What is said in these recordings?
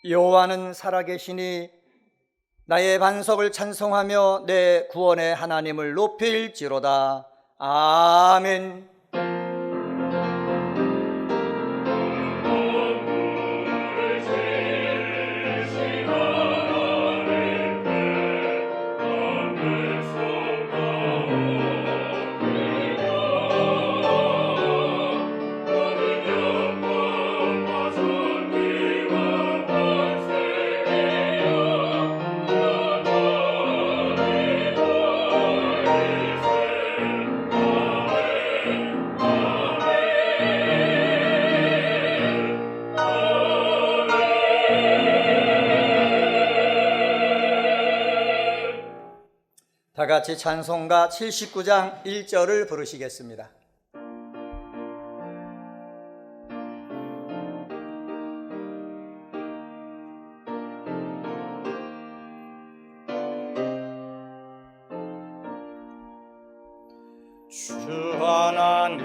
여호와는 살아계시니 나의 반석을 찬송하며 내 구원의 하나님을 높일지로다. 아멘. 다 같이 찬송가 79장 1절을 부르시겠습니다. 주 하나님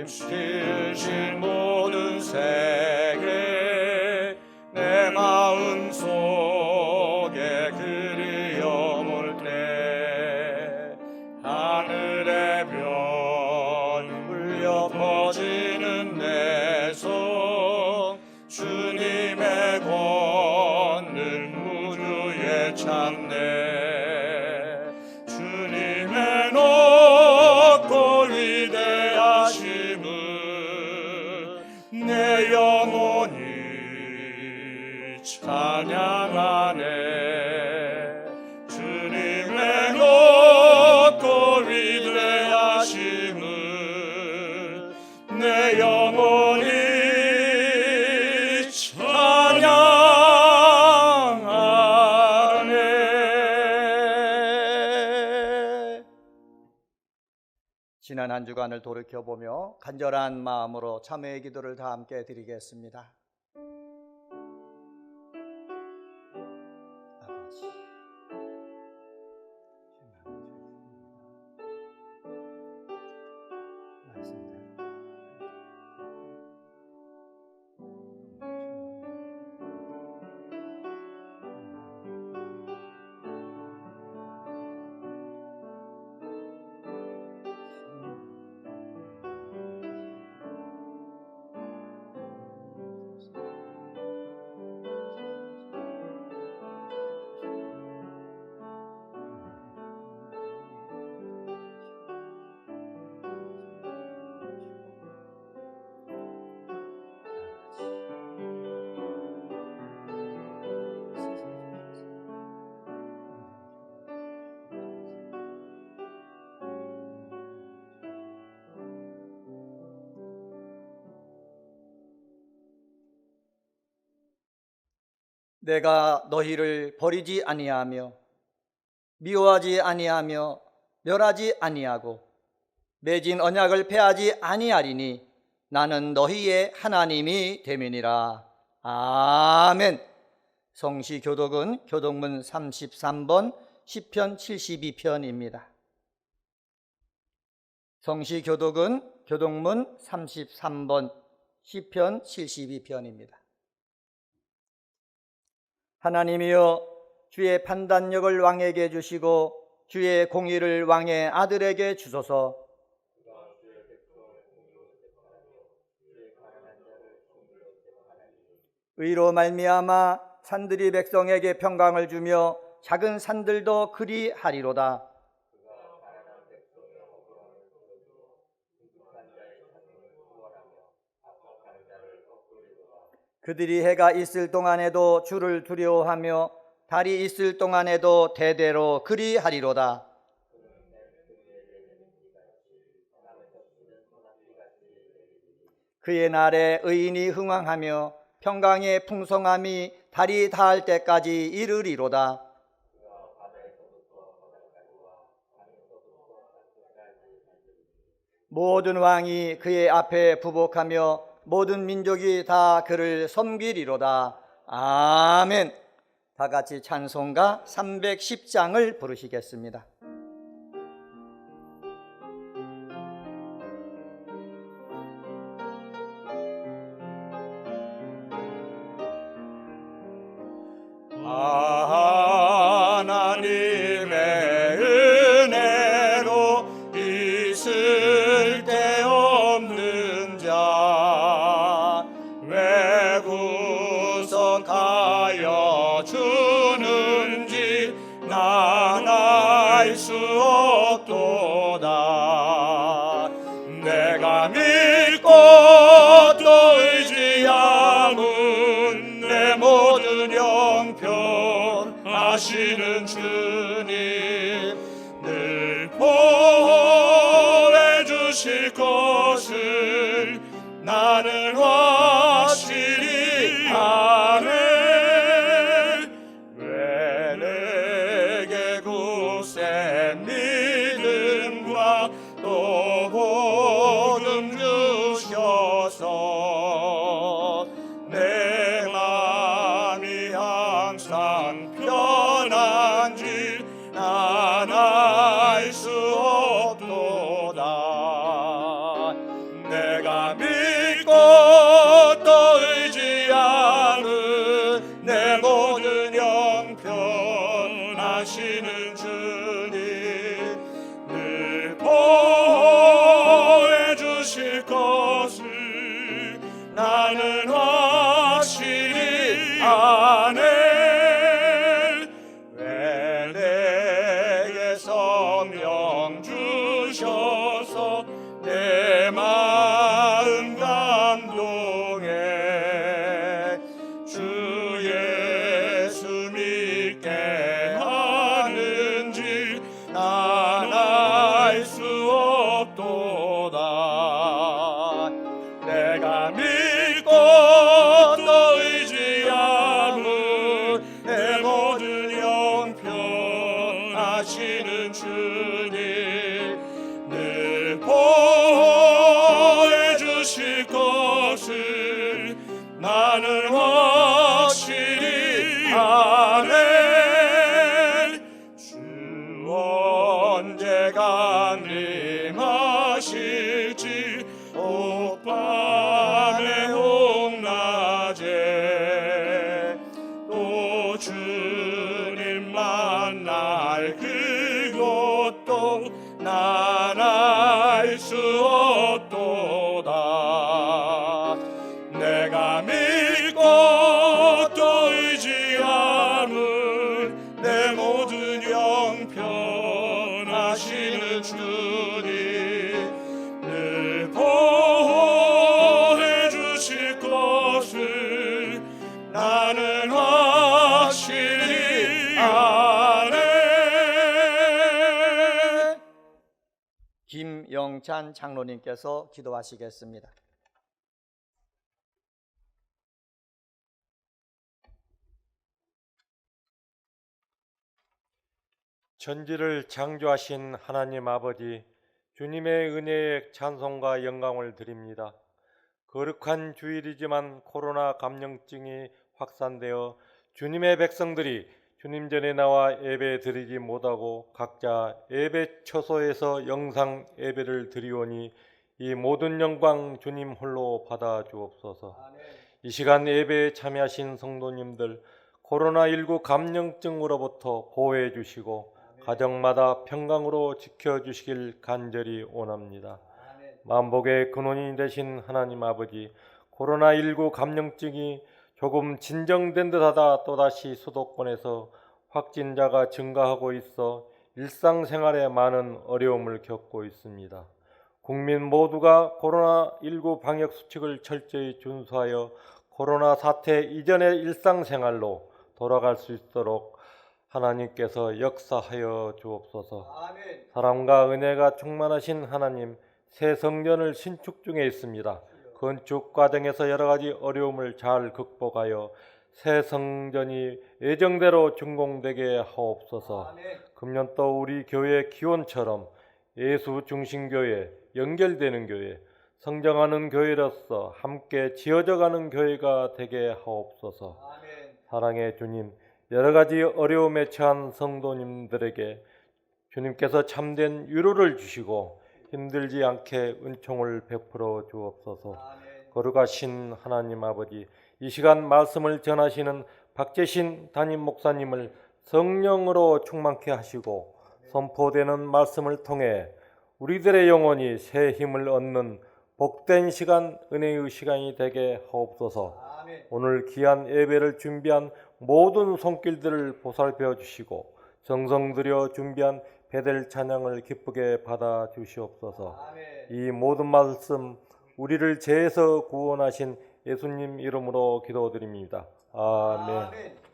지으신 모든 세계 내 마음속에 그리워올 때 하늘의 변 울려 퍼지는 내 손 주님의 권능 무주에 참네 주님의 높고 위대하심을 내 영혼이 찬양하네 주님의 높고 위대하심을 내 영혼이 찬양하네. 지난 한 주간을 돌이켜보며 간절한 마음으로 참회의 기도를 다 함께 드리겠습니다. 아버지, 내가 너희를 버리지 아니하며 미워하지 아니하며 멸하지 아니하고 맺은 언약을 폐하지 아니하리니 나는 너희의 하나님이 됨이니라. 아멘. 성시 교독은 교독문 33번 시편 72편입니다. 성시 교독은 교독문 33번 시편 72편입니다. 하나님이여 주의 판단력을 왕에게 주시고 주의 공의를 왕의 아들에게 주소서. 의로 말미암아 산들이 백성에게 평강을 주며 작은 산들도 그리하리로다. 그들이 해가 있을 동안에도 주를 두려워하며 달이 있을 동안에도 대대로 그리하리로다. 그의 날에 의인이 흥왕하며 평강의 풍성함이 달이 닿을 때까지 이르리로다. 모든 왕이 그의 앞에 부복하며 모든 민족이 다 그를 섬기리로다. 아멘. 다 같이 찬송가 310장을 부르시겠습니다. 쓸데없는 자 왜 구속하여 주는지 난 알 수 없도다. 내가 믿고 또 의지함은 내 모든 형편 아시는 주님 늘 보호해 주실 것을 나는 확실히 아네. 왜 내게 굳센 믿음과 또 복음 주셔서 내 마음이 항상 편한지 난 알 수 없도다. 내가 믿고 또 의지하는 내 모든 형편 아시는 주님 늘 보호해 주실 것을 나는 확실히 아네. 왜 내게 성령 주셔서 내 마음 감동해 주 예수 믿게 하는지 난 알 수 없도다. 내가 믿고 또 의지함은 내 모든 형편 아시는 주님 늘 보호해 주실 것을 나는 확실히 아네. 주 언제 강림하실지 오밤에 홍낮에 또 주님 만날 그것도 난 알 수 없도다. 내가 믿고 또 의지함은 내 모든 형편 아시는 주님 늘 보호해 주실 것을 나는 확실히 아네. 김영찬 장로님께서 기도하시겠습니다. 천지를 창조하신 하나님 아버지, 주님의 은혜에 찬송과 영광을 드립니다. 거룩한 주일이지만 코로나 감염증이 확산되어 주님의 백성들이 주님 전에 나와 예배 드리지 못하고 각자 예배 처소에서 영상 예배를 드리오니 이 모든 영광 주님 홀로 받아 주옵소서. 이 시간 예배에 참여하신 성도님들 코로나19 감염증으로부터 보호해 주시고 가정마다 평강으로 지켜주시길 간절히 원합니다. 만복의 근원이 되신 하나님 아버지, 코로나19 감염증이 조금 진정된 듯하다 또다시 수도권에서 확진자가 증가하고 있어 일상생활에 많은 어려움을 겪고 있습니다. 국민 모두가 코로나19 방역 수칙을 철저히 준수하여 코로나 사태 이전의 일상생활로 돌아갈 수 있도록 하나님께서 역사하여 주옵소서. 아멘. 사랑과 은혜가 충만하신 하나님, 새 성전을 신축 중에 있습니다. 건축 과정에서 여러 가지 어려움을 잘 극복하여 새 성전이 예정대로 준공되게 하옵소서. 아멘. 금년 또 우리 교회 기원처럼 예수 중심교회, 연결되는 교회, 성장하는 교회로서 함께 지어져가는 교회가 되게 하옵소서. 아멘. 사랑의 주님, 여러 가지 어려움에 처한 성도님들에게 주님께서 참된 위로를 주시고 힘들지 않게 은총을 베풀어 주옵소서. 아멘. 거룩하신 하나님 아버지, 이 시간 말씀을 전하시는 박재신 담임 목사님을 성령으로 충만케 하시고 선포되는 말씀을 통해 우리들의 영혼이 새 힘을 얻는 복된 시간, 은혜의 시간이 되게 하옵소서. 아멘. 오늘 귀한 예배를 준비한 모든 손길들을 보살펴 주시고 정성 들여 준비한 베델 찬양을 기쁘게 받아 주시옵소서. 아멘. 이 모든 말씀 우리를 죄에서 구원하신 예수님 이름으로 기도드립니다. 아멘. 아멘.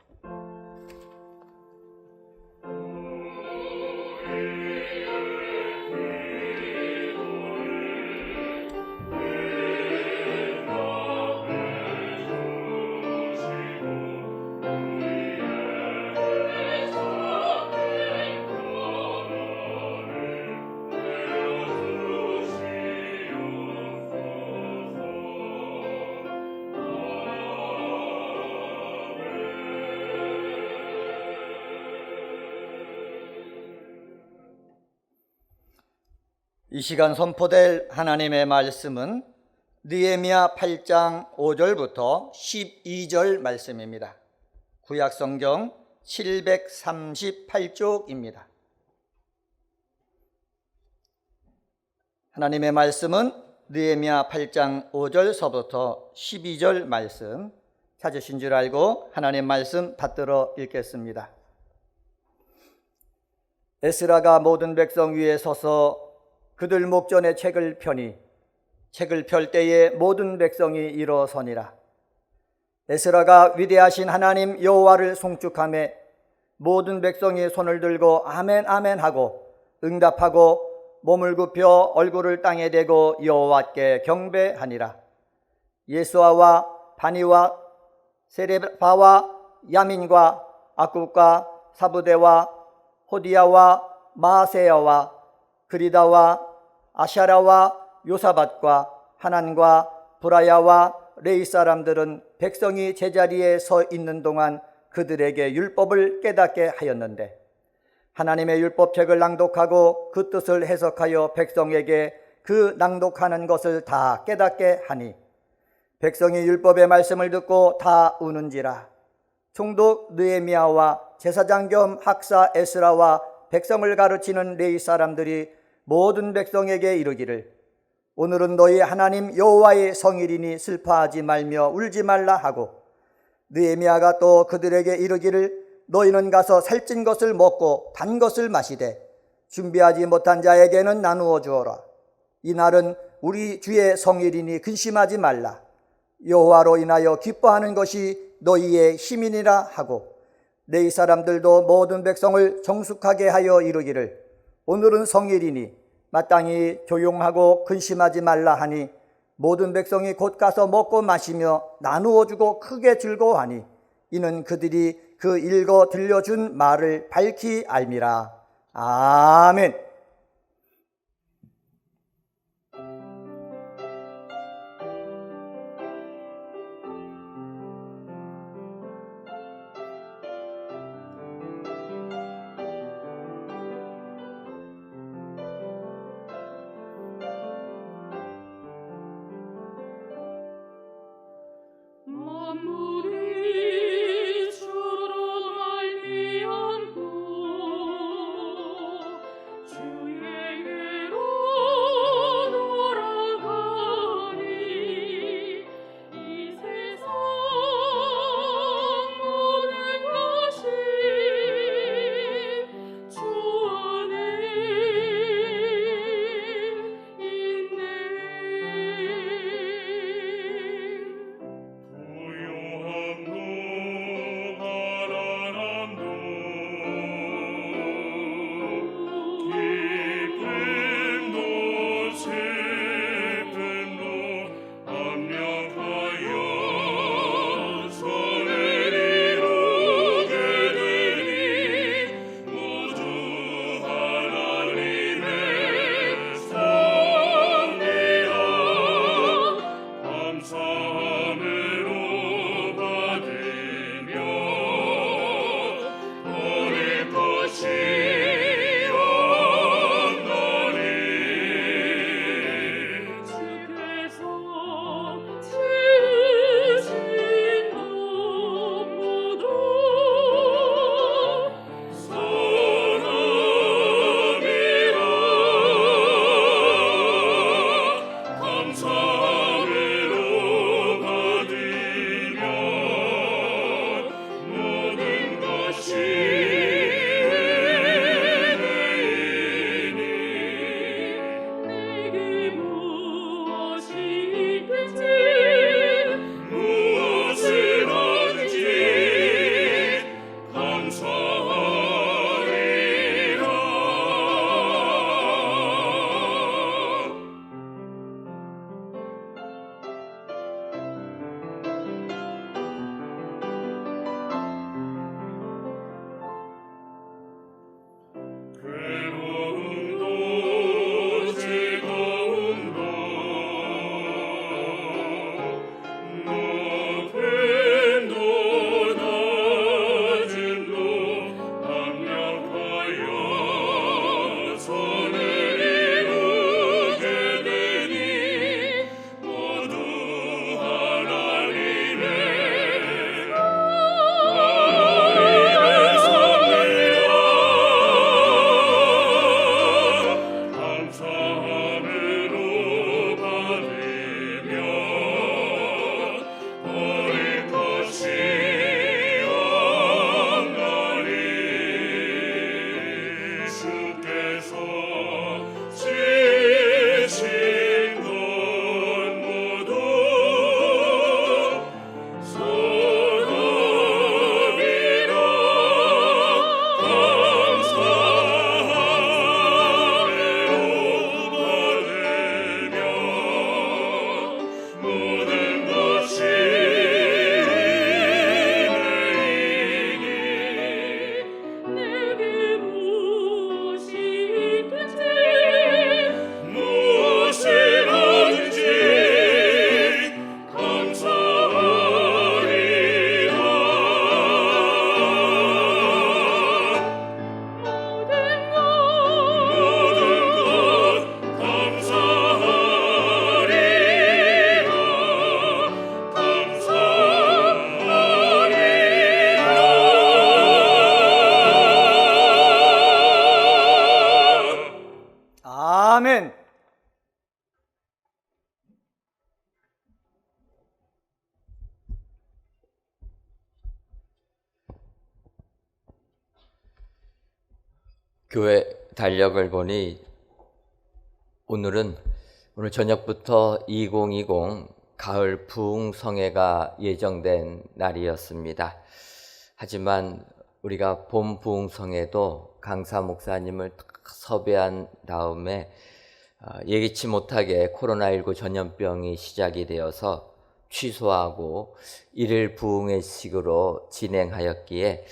이 시간 선포될 하나님의 말씀은 느헤미야 8장 5절부터 12절 말씀입니다. 구약성경 738쪽입니다. 하나님의 말씀은 느헤미야 8장 5절서부터 12절 말씀, 찾으신 줄 알고 하나님 말씀 받들어 읽겠습니다. 에스라가 모든 백성 위에 서서 그들 목전에 책을 펴니 책을 펼 때에 모든 백성이 일어서니라. 에스라가 위대하신 하나님 여호와를 송축하며 모든 백성이 손을 들고 아멘 아멘 하고 응답하고 몸을 굽혀 얼굴을 땅에 대고 여호와께 경배하니라. 예수아와 바니와 세레바와 야민과 아굽과 사부대와 호디야와 마세야와 그리다와 아샤라와 요사밧과 하난과 브라야와 레이 사람들은 백성이 제자리에 서 있는 동안 그들에게 율법을 깨닫게 하였는데 하나님의 율법책을 낭독하고 그 뜻을 해석하여 백성에게 그 낭독하는 것을 다 깨닫게 하니 백성이 율법의 말씀을 듣고 다 우는지라. 총독 느헤미야와 제사장 겸 학사 에스라와 백성을 가르치는 레위 사람들이 모든 백성에게 이르기를 오늘은 너희 하나님 여호와의 성일이니 슬퍼하지 말며 울지 말라 하고 느헤미야가 또 그들에게 이르기를 너희는 가서 살찐 것을 먹고 단 것을 마시되 준비하지 못한 자에게는 나누어 주어라. 이 날은 우리 주의 성일이니 근심하지 말라. 여호와로 인하여 기뻐하는 것이 너희의 힘이니라 하고 레위 사람들도 모든 백성을 정숙하게 하여 이르기를 오늘은 성일이니 마땅히 조용하고 근심하지 말라 하니 모든 백성이 곧 가서 먹고 마시며 나누어 주고 크게 즐거워하니 이는 그들이 그 읽어 들려준 말을 밝히 알미라. 아멘. 만물이 주로 말미암고 주 교회 달력을 보니 오늘 저녁부터 2020 가을 부흥성회가 예정된 날이었습니다. 하지만 우리가 봄 부흥성회도 강사 목사님을 섭외한 다음에 예기치 못하게 코로나19 전염병이 시작이 되어서 취소하고 일일 부흥회식으로 진행하였기에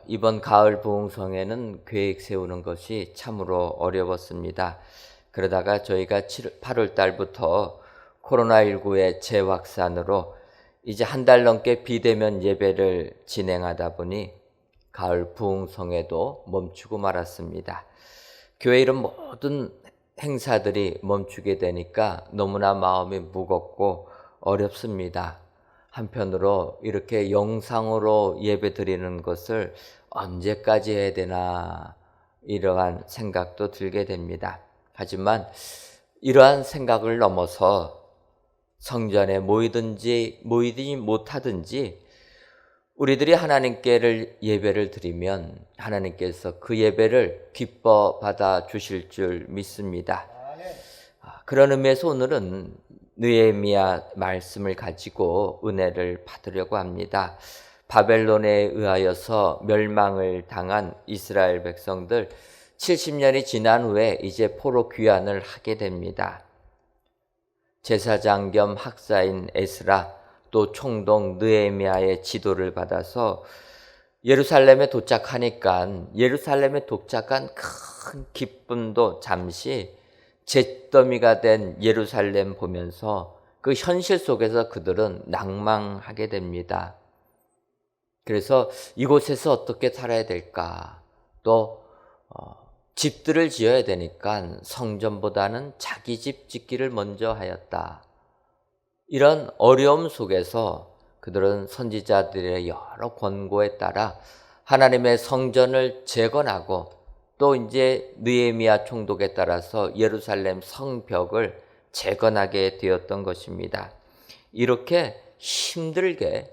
이번 가을 부흥성회는 계획 세우는 것이 참으로 어려웠습니다. 그러다가 저희가 8월 달부터 코로나19의 재확산으로 이제 한 달 넘게 비대면 예배를 진행하다 보니 가을 부흥성회도 멈추고 말았습니다. 교회 이런 모든 행사들이 멈추게 되니까 너무나 마음이 무겁고 어렵습니다. 한편으로 이렇게 영상으로 예배 드리는 것을 언제까지 해야 되나 이러한 생각도 들게 됩니다. 하지만 이러한 생각을 넘어서 성전에 모이든지 못하든지 우리들이 하나님께 예배를 드리면 하나님께서 그 예배를 기뻐 받아 주실 줄 믿습니다. 그런 의미에서 오늘은 느헤미야 말씀을 가지고 은혜를 받으려고 합니다. 바벨론에 의하여서 멸망을 당한 이스라엘 백성들 70년이 지난 후에 이제 포로 귀환을 하게 됩니다. 제사장 겸 학사인 에스라 또 총독 느헤미야의 지도를 받아서 예루살렘에 도착하니까 예루살렘에 도착한 큰 기쁨도 잠시 잿더미가 된 예루살렘 보면서 그 현실 속에서 그들은 낭망하게 됩니다. 그래서 이곳에서 어떻게 살아야 될까? 또 집들을 지어야 되니까 성전보다는 자기 집 짓기를 먼저 하였다. 이런 어려움 속에서 그들은 선지자들의 여러 권고에 따라 하나님의 성전을 재건하고 또 이제 느헤미야 총독에 따라서 예루살렘 성벽을 재건하게 되었던 것입니다. 이렇게 힘들게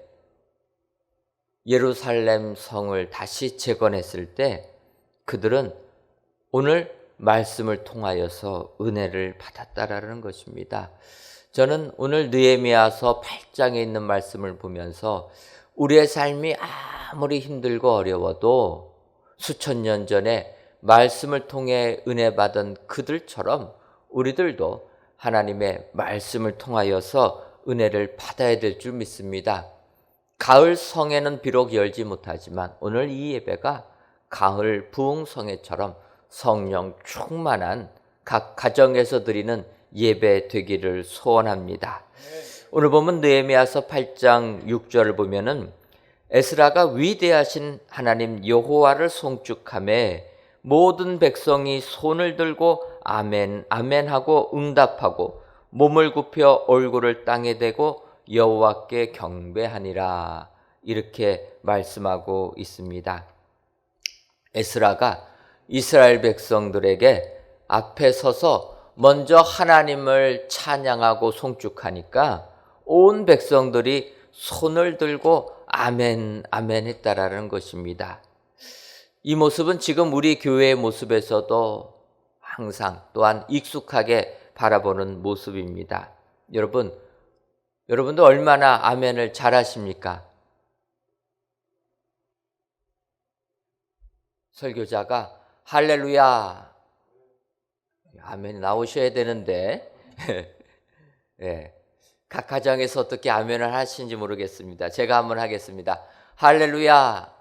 예루살렘 성을 다시 재건했을 때 그들은 오늘 말씀을 통하여서 은혜를 받았다라는 것입니다. 저는 오늘 느헤미야서 8장에 있는 말씀을 보면서 우리의 삶이 아무리 힘들고 어려워도 수천 년 전에 말씀을 통해 은혜 받은 그들처럼 우리들도 하나님의 말씀을 통하여서 은혜를 받아야 될 줄 믿습니다. 가을 성회는 비록 열지 못하지만 오늘 이 예배가 가을 부흥성회처럼 성령 충만한 각 가정에서 드리는 예배 되기를 소원합니다. 오늘 보면 느헤미야서 8장 6절을 보면은 에스라가 위대하신 하나님 여호와를 송축하매 모든 백성이 손을 들고 아멘 아멘 하고 응답하고 몸을 굽혀 얼굴을 땅에 대고 여호와께 경배하니라 이렇게 말씀하고 있습니다. 에스라가 이스라엘 백성들에게 앞에 서서 먼저 하나님을 찬양하고 송축하니까 온 백성들이 손을 들고 아멘 아멘 했다라는 것입니다. 이 모습은 지금 우리 교회의 모습에서도 항상 또한 익숙하게 바라보는 모습입니다. 여러분도 얼마나 아멘을 잘하십니까? 설교자가 할렐루야 아멘 나오셔야 되는데 네. 각 가정에서 어떻게 아멘을 하시는지 모르겠습니다. 제가 한번 하겠습니다. 할렐루야.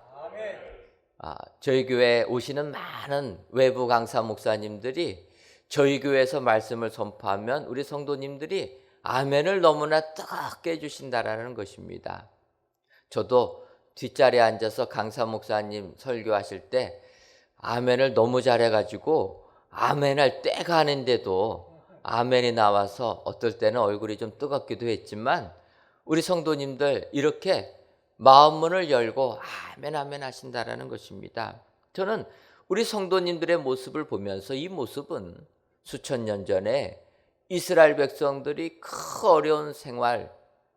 저희 교회에 오시는 많은 외부 강사 목사님들이 저희 교회에서 말씀을 선포하면 우리 성도님들이 아멘을 너무나 뜨겁게 해주신다라는 것입니다. 저도 뒷자리에 앉아서 강사 목사님 설교하실 때 아멘을 너무 잘해가지고 아멘할 때가 아닌데도 아멘이 나와서 어떨 때는 얼굴이 좀 뜨겁기도 했지만 우리 성도님들 이렇게 마음문을 열고 아멘 아멘 하신다라는 것입니다. 저는 우리 성도님들의 모습을 보면서 이 모습은 수천 년 전에 이스라엘 백성들이 그 어려운 생활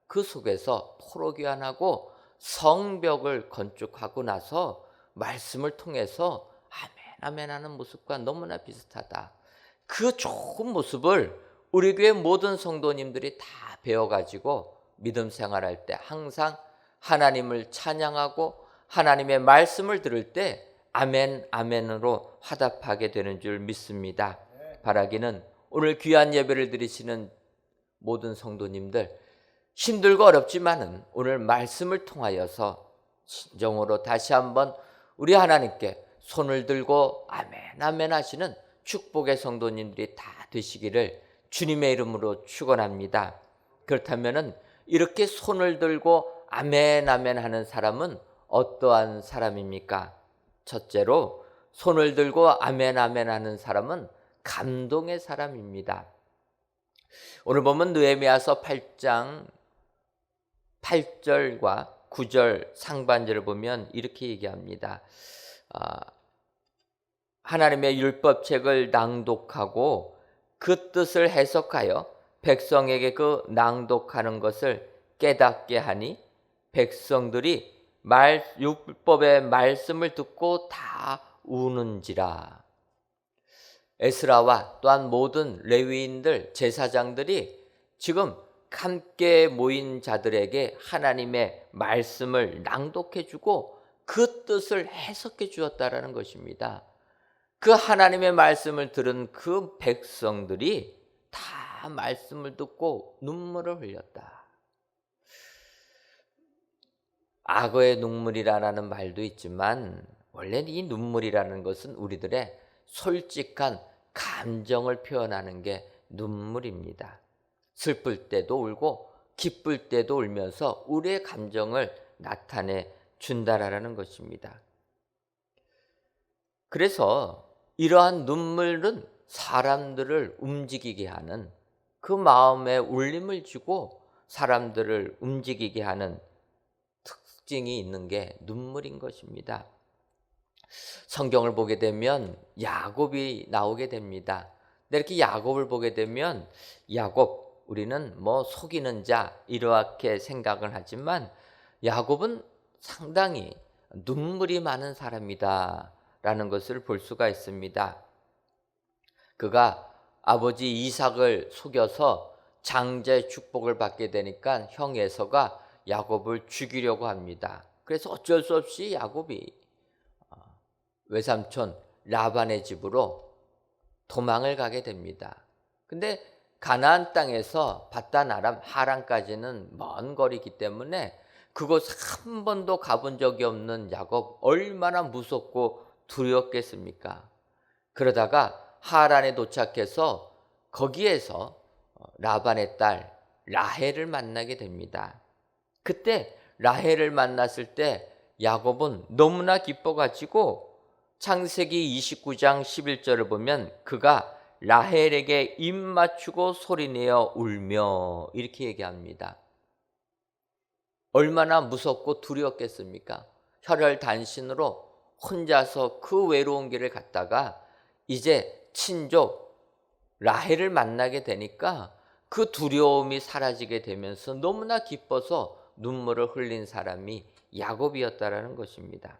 그 속에서 포로 귀환하고 성벽을 건축하고 나서 말씀을 통해서 아멘 아멘하는 모습과 너무나 비슷하다. 그 좋은 모습을 우리 교회 모든 성도님들이 다 배워가지고 믿음 생활할 때 항상 하나님을 찬양하고 하나님의 말씀을 들을 때 아멘, 아멘으로 화답하게 되는 줄 믿습니다. 바라기는 오늘 귀한 예배를 드리시는 모든 성도님들, 힘들고 어렵지만은 오늘 말씀을 통하여서 진정으로 다시 한번 우리 하나님께 손을 들고 아멘, 아멘 하시는 축복의 성도님들이 다 되시기를 주님의 이름으로 축원합니다. 그렇다면은 이렇게 손을 들고 아멘, 아멘 하는 사람은 어떠한 사람입니까? 첫째로 손을 들고 아멘, 아멘 하는 사람은 감동의 사람입니다. 오늘 보면 느헤미야서 8장 8절과 9절 상반절을 보면 이렇게 얘기합니다. 하나님의 율법책을 낭독하고 그 뜻을 해석하여 백성에게 그 낭독하는 것을 깨닫게 하니 백성들이 율법의 말씀을 듣고 다 우는지라. 에스라와 또한 모든 레위인들, 제사장들이 지금 함께 모인 자들에게 하나님의 말씀을 낭독해 주고 그 뜻을 해석해 주었다라는 것입니다. 그 하나님의 말씀을 들은 그 백성들이 다 말씀을 듣고 눈물을 흘렸다. 악어의 눈물이라는 말도 있지만 원래 이 눈물이라는 것은 우리들의 솔직한 감정을 표현하는 게 눈물입니다. 슬플 때도 울고 기쁠 때도 울면서 우리의 감정을 나타내 준다라는 것입니다. 그래서 이러한 눈물은 사람들을 움직이게 하는, 그 마음에 울림을 주고 사람들을 움직이게 하는 특징이 있는 게 눈물인 것입니다. 성경을 보게 되면 야곱이 나오게 됩니다. 근데 이렇게 야곱을 보게 되면 야곱, 우리는 뭐 속이는 자 이렇게 생각을 하지만 야곱은 상당히 눈물이 많은 사람이다 라는 것을 볼 수가 있습니다. 그가 아버지 이삭을 속여서 장자의 축복을 받게 되니까 형 에서가 야곱을 죽이려고 합니다. 그래서 어쩔 수 없이 야곱이 외삼촌 라반의 집으로 도망을 가게 됩니다. 근데 가나안 땅에서 밧단 아람 하란까지는 먼 거리이기 때문에 그곳 한 번도 가본 적이 없는 야곱, 얼마나 무섭고 두려웠겠습니까? 그러다가 하란에 도착해서 거기에서 라반의 딸 라헬을 만나게 됩니다. 그때 라헬을 만났을 때 야곱은 너무나 기뻐가지고 창세기 29장 11절을 보면 그가 라헬에게 입 맞추고 소리내어 울며 이렇게 얘기합니다. 얼마나 무섭고 두려웠겠습니까? 혈혈단신으로 혼자서 그 외로운 길을 갔다가 이제 친족 라헬을 만나게 되니까 그 두려움이 사라지게 되면서 너무나 기뻐서 눈물을 흘린 사람이 야곱이었다라는 것입니다.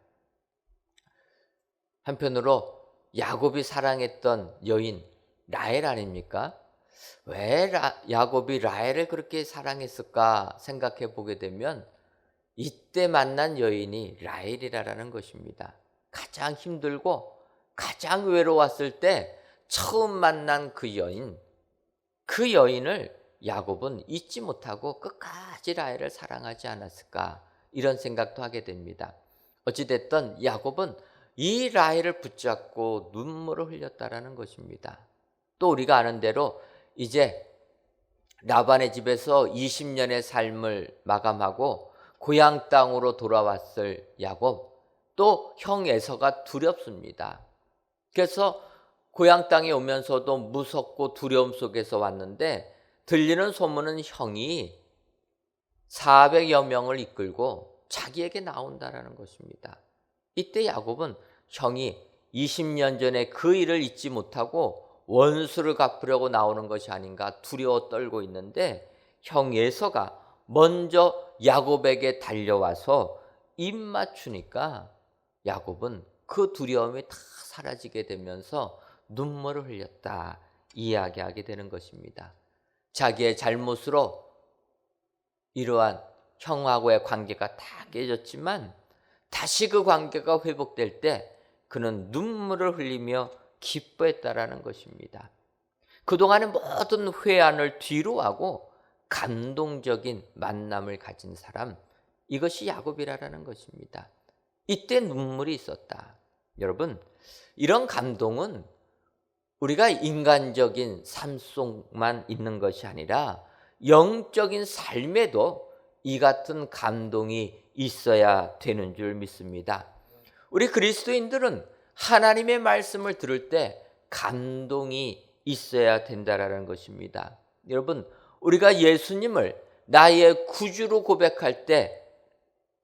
한편으로 야곱이 사랑했던 여인 라헬 아닙니까? 왜 야곱이 라헬을 그렇게 사랑했을까 생각해 보게 되면 이때 만난 여인이 라헬이라는 것입니다. 가장 힘들고 가장 외로웠을 때 처음 만난 그 여인을 야곱은 잊지 못하고 끝까지 라헬을 사랑하지 않았을까, 이런 생각도 하게 됩니다. 어찌됐든 야곱은 이 라헬을 붙잡고 눈물을 흘렸다라는 것입니다. 또 우리가 아는 대로 이제 라반의 집에서 20년의 삶을 마감하고 고향 땅으로 돌아왔을 야곱, 또 형 에서가 두렵습니다. 그래서 고향 땅에 오면서도 무섭고 두려움 속에서 왔는데 들리는 소문은 형이 400여 명을 이끌고 자기에게 나온다라는 것입니다. 이때 야곱은 형이 20년 전에 그 일을 잊지 못하고 원수를 갚으려고 나오는 것이 아닌가 두려워 떨고 있는데 형 에서가 먼저 야곱에게 달려와서 입 맞추니까 야곱은 그 두려움이 다 사라지게 되면서 눈물을 흘렸다 이야기하게 되는 것입니다. 자기의 잘못으로 이러한 형하고의 관계가 다 깨졌지만 다시 그 관계가 회복될 때 그는 눈물을 흘리며 기뻐했다라는 것입니다. 그동안의 모든 회한을 뒤로하고 감동적인 만남을 가진 사람, 이것이 야곱이라는 것입니다. 이때 눈물이 있었다. 여러분, 이런 감동은 우리가 인간적인 삶 속만 있는 것이 아니라 영적인 삶에도 이 같은 감동이 있어야 되는 줄 믿습니다. 우리 그리스도인들은 하나님의 말씀을 들을 때 감동이 있어야 된다라는 것입니다. 여러분, 우리가 예수님을 나의 구주로 고백할 때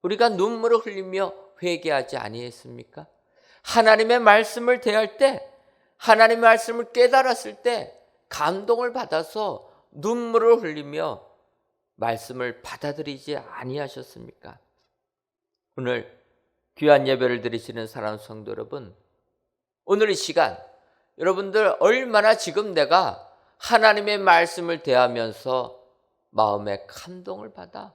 우리가 눈물을 흘리며 회개하지 아니했습니까? 하나님의 말씀을 대할 때, 하나님의 말씀을 깨달았을 때 감동을 받아서 눈물을 흘리며 말씀을 받아들이지 아니하셨습니까? 오늘 귀한 예배를 드리시는 사랑하는 성도 여러분, 오늘 이 시간 여러분들 얼마나 지금 내가 하나님의 말씀을 대하면서 마음에 감동을 받아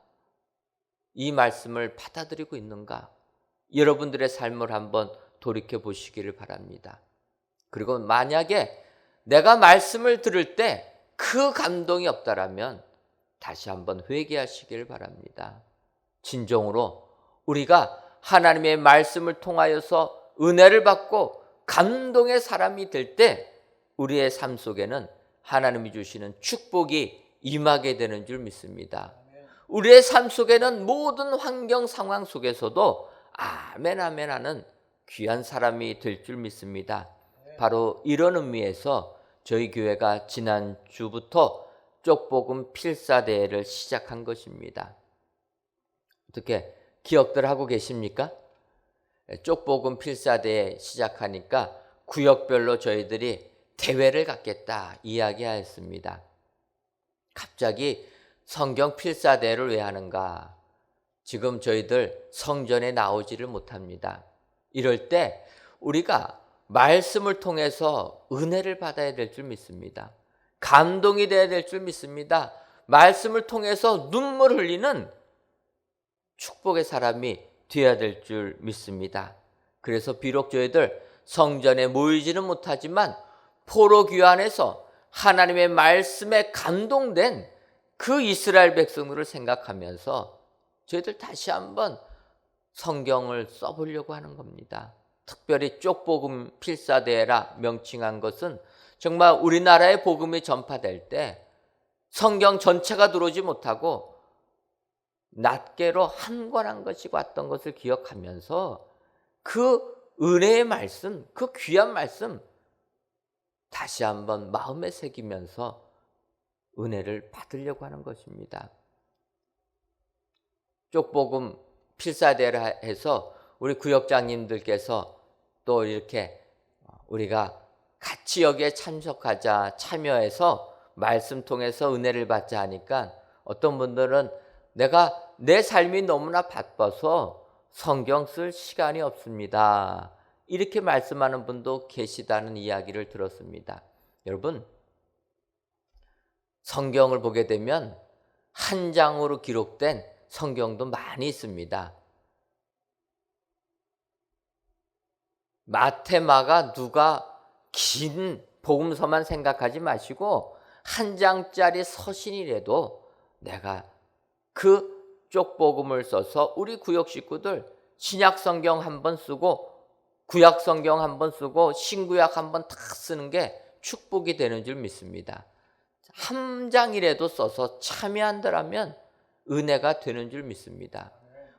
이 말씀을 받아들이고 있는가? 여러분들의 삶을 한번 돌이켜 보시기를 바랍니다. 그리고 만약에 내가 말씀을 들을 때 그 감동이 없다라면 다시 한번 회개하시기를 바랍니다. 진정으로 우리가 하나님의 말씀을 통하여서 은혜를 받고 감동의 사람이 될 때 우리의 삶 속에는 하나님이 주시는 축복이 임하게 되는 줄 믿습니다. 우리의 삶 속에는 모든 환경 상황 속에서도 아멘 아멘 하는 귀한 사람이 될 줄 믿습니다. 바로 이런 의미에서 저희 교회가 지난주부터 쪽복음 필사대회를 시작한 것입니다. 어떻게 기억들 하고 계십니까? 쪽복음 필사대회 시작하니까 구역별로 저희들이 대회를 갖겠다 이야기하였습니다. 갑자기 성경 필사대회를 왜 하는가? 지금 저희들 성전에 나오지를 못합니다. 이럴 때 우리가 말씀을 통해서 은혜를 받아야 될 줄 믿습니다. 감동이 되어야 될 줄 믿습니다. 말씀을 통해서 눈물 흘리는 축복의 사람이 되어야 될 줄 믿습니다. 그래서 비록 저희들 성전에 모이지는 못하지만 포로귀 안에서 하나님의 말씀에 감동된 그 이스라엘 백성들을 생각하면서 저희들 다시 한번 성경을 써보려고 하는 겁니다. 특별히 쪽복음 필사대회라 명칭한 것은 정말 우리나라의 복음이 전파될 때 성경 전체가 들어오지 못하고 낱개로 한 권 한 것씩 왔던 것을 기억하면서 그 은혜의 말씀, 그 귀한 말씀 다시 한번 마음에 새기면서 은혜를 받으려고 하는 것입니다. 쪽복음 필사대회를 해서 우리 구역장님들께서 또 이렇게 우리가 같이 여기에 참석하자, 참여해서 말씀 통해서 은혜를 받자 하니까 어떤 분들은 내가 내 삶이 너무나 바빠서 성경 쓸 시간이 없습니다, 이렇게 말씀하는 분도 계시다는 이야기를 들었습니다. 여러분, 성경을 보게 되면 한 장으로 기록된 성경도 많이 있습니다. 마태, 마가, 누가 긴 복음서만 생각하지 마시고 한 장짜리 서신이라도 내가 그 쪽복음을 써서 우리 구역 식구들 신약 성경 한 번 쓰고 구약 성경 한 번 쓰고 신구약 한 번 다 쓰는 게 축복이 되는 줄 믿습니다. 한 장이라도 써서 참여한다면 은혜가 되는 줄 믿습니다.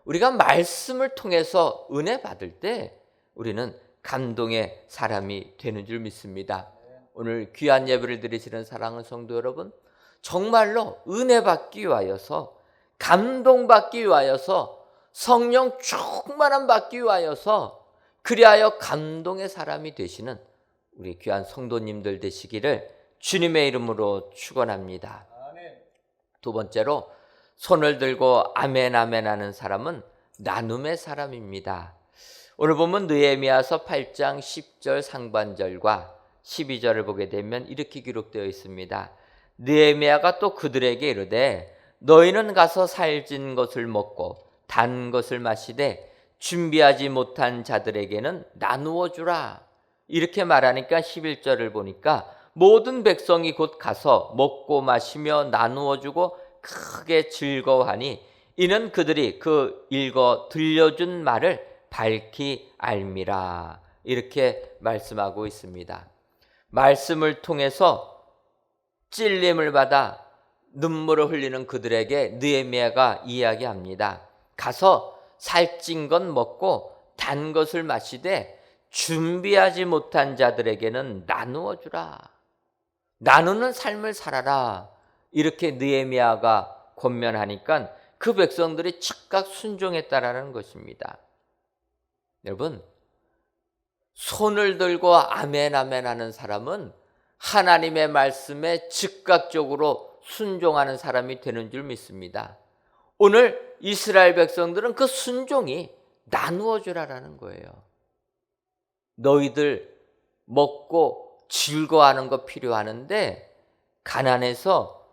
우리가 말씀을 통해서 은혜 받을 때 우리는 감동의 사람이 되는 줄 믿습니다. 오늘 귀한 예배를 드리시는 사랑하는 성도 여러분, 정말로 은혜 받기 위하여서, 감동받기 위하여서, 성령 충만함 받기 위하여서, 그리하여 감동의 사람이 되시는 우리 귀한 성도님들 되시기를 주님의 이름으로 축원합니다. 두 번째로 손을 들고 아멘 아멘 하는 사람은 나눔의 사람입니다. 오늘 보면 느헤미야서 8장 10절 상반절과 12절을 보게 되면 이렇게 기록되어 있습니다. 느헤미야가 또 그들에게 이르되 너희는 가서 살진 것을 먹고 단 것을 마시되 준비하지 못한 자들에게는 나누어 주라. 이렇게 말하니까 11절을 보니까 모든 백성이 곧 가서 먹고 마시며 나누어 주고 크게 즐거워하니 이는 그들이 그 읽어 들려준 말을 밝히 알미라. 이렇게 말씀하고 있습니다. 말씀을 통해서 찔림을 받아 눈물을 흘리는 그들에게 느헤미야가 이야기합니다. 가서 살찐 것 먹고 단 것을 마시되 준비하지 못한 자들에게는 나누어 주라. 나누는 삶을 살아라. 이렇게 느헤미야가 권면하니까 그 백성들이 즉각 순종했다라는 것입니다. 여러분, 손을 들고 아멘 아멘 하는 사람은 하나님의 말씀에 즉각적으로 순종하는 사람이 되는 줄 믿습니다. 오늘 이스라엘 백성들은 그 순종이 나누어 주라라는 거예요. 너희들 먹고 즐거워하는 거 필요하는데 가난해서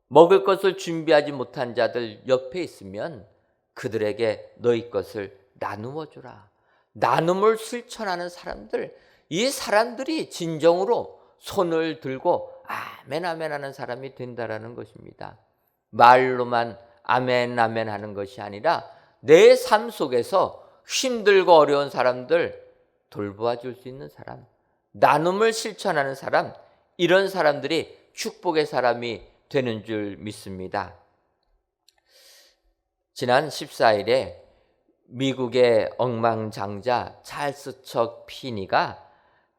먹을 것을 준비하지 못한 자들 옆에 있으면 그들에게 너희 것을 나누어 주라. 나눔을 실천하는 사람들, 이 사람들이 진정으로 손을 들고 아멘 아멘 하는 사람이 된다라는 것입니다. 말로만 아멘 아멘 하는 것이 아니라 내 삶 속에서 힘들고 어려운 사람들 돌보아 줄 수 있는 사람, 나눔을 실천하는 사람, 이런 사람들이 축복의 사람이 되는 줄 믿습니다. 지난 14일에 미국의 억만장자 찰스 척 피니가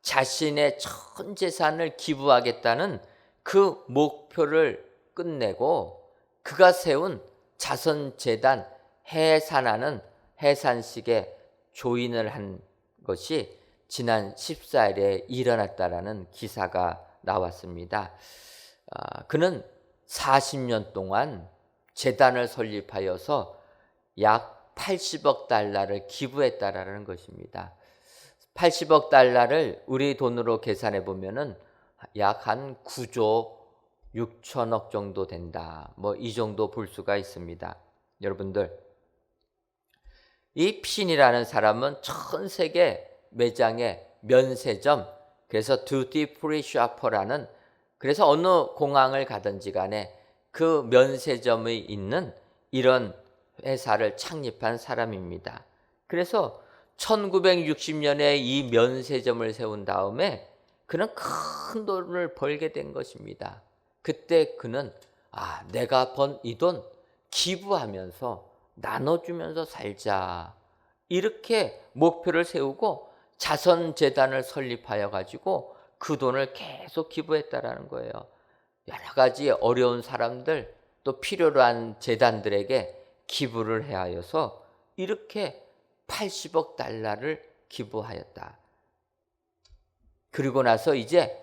자신의 전 재산을 기부하겠다는 그 목표를 끝내고 그가 세운 자선재단 해산하는 해산식에 조인을 한 것이 지난 14일에 일어났다라는 기사가 나왔습니다. 그는 40년 동안 재단을 설립하여서 약 80억 달러를 기부했다라는 것입니다. 80억 달러를 우리 돈으로 계산해 보면은 약 한 9조 6천억 정도 된다. 뭐 이 정도 볼 수가 있습니다. 여러분들, 이 핀이라는 사람은 전 세계 매장의 면세점, 그래서 듀티 프리 샤퍼라는, 그래서 어느 공항을 가든지 간에 그 면세점이 있는 이런 회사를 창립한 사람입니다. 그래서 1960년에 이 면세점을 세운 다음에 그는 큰 돈을 벌게 된 것입니다. 그때 그는 내가 번 이 돈 기부하면서 나눠주면서 살자, 이렇게 목표를 세우고 자선재단을 설립하여 가지고 그 돈을 계속 기부했다라는 거예요. 여러 가지 어려운 사람들, 또 필요로 한 재단들에게 기부를 해하여서 이렇게 80억 달러를 기부하였다. 그리고 나서 이제